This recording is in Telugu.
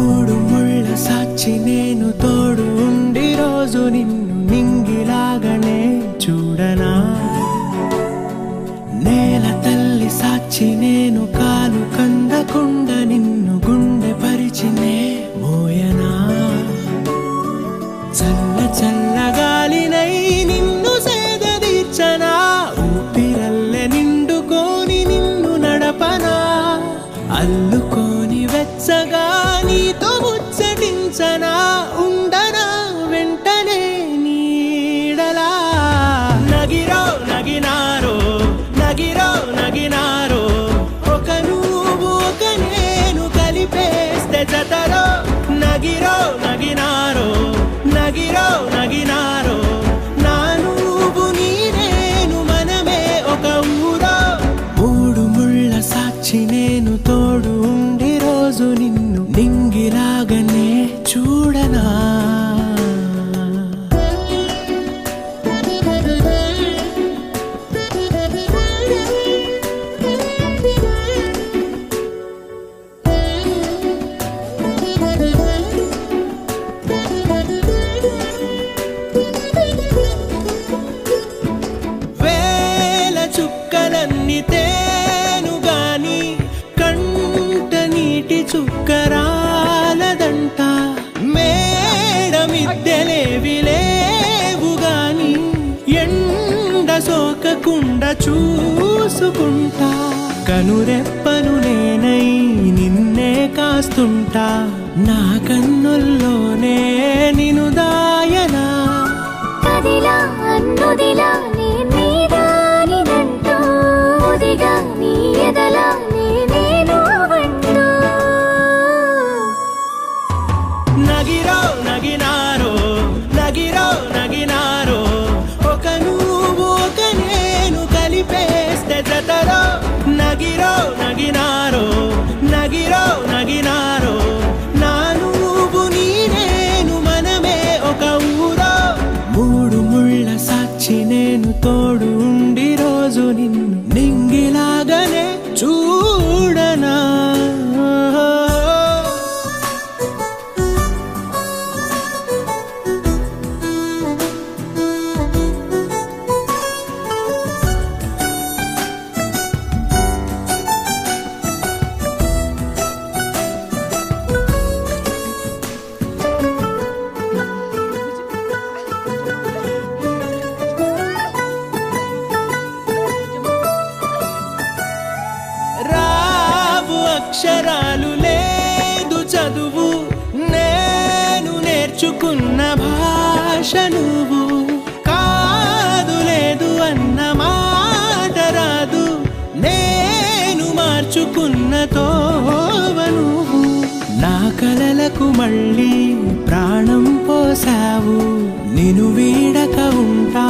మూడు ముళ్ళ సాక్షి నేను తోడు ఉండి రోజు నిన్ను నింగిలాగనే చూడనా నేల తల్లి సాక్షి నేను కాలు కందకుండా నిన్ను గుండె పరిచినే మోయనా చల్ల చల్లగాలినై నిన్ను సేదదీర్చనా ఊపిరల్లె నిండుకొని నిన్ను నడపనా అల్లుకొని వెచ్చగా నీతో ముచ్చటించనా ఉండనా వెంటనే నీడలా నగిరో నగినారో నగిరో నగినారో ఒక నువ్వు ఒక నేను కలిపేస్తే జతలో నగిరో నగినారో నగిరో నగినారో నా నువ్వు నీ నేను మనమే ఒక ఊరో మూడు ముళ్ళ సాక్షి నేను తోడు ఉండి రోజు నిన్ను నింగిలాగనే చూడనా వేల చుక్కలన్నీ తేను గాని కంట నీటి చుక్కరాలదంట మేడ మిద్దెలేవి లేవు గాని ఎండ సోకకుండా చూసుకుంటా కనురెప్పను నేనై నిన్నే కాస్తుంటా నా కన్నుల్లోనే నిను దాయనా కదిలా అన్నుదిలా నేనేదానిదంటూ ఉదిగా నీ ఎదలా నేనేను అంటూ నగిరో నగినారో నగిరో నగినారో ఒక నువ్వు ఒక నేను కలిపేస్తే జతలో నగిరో నగినారో నగిరో నగినారో నా నువ్వు నీ నేను మనమే ఒక ఊరో మూడు ముళ్ళ సాక్షి నేను తోడు ఉండి రోజు నిన్ను నింగిలాగనే చూడనా రావు అక్షరాలు లేదు చదువు నేను నేర్చుకున్న భాష నువ్వు కాదు లేదు అన్న మాట రాదు నేను మార్చుకున్న తోవ నువ్వు నా కలలకు మళ్ళీ ప్రాణం పోసావు నిన్ను వీడక ఉంటా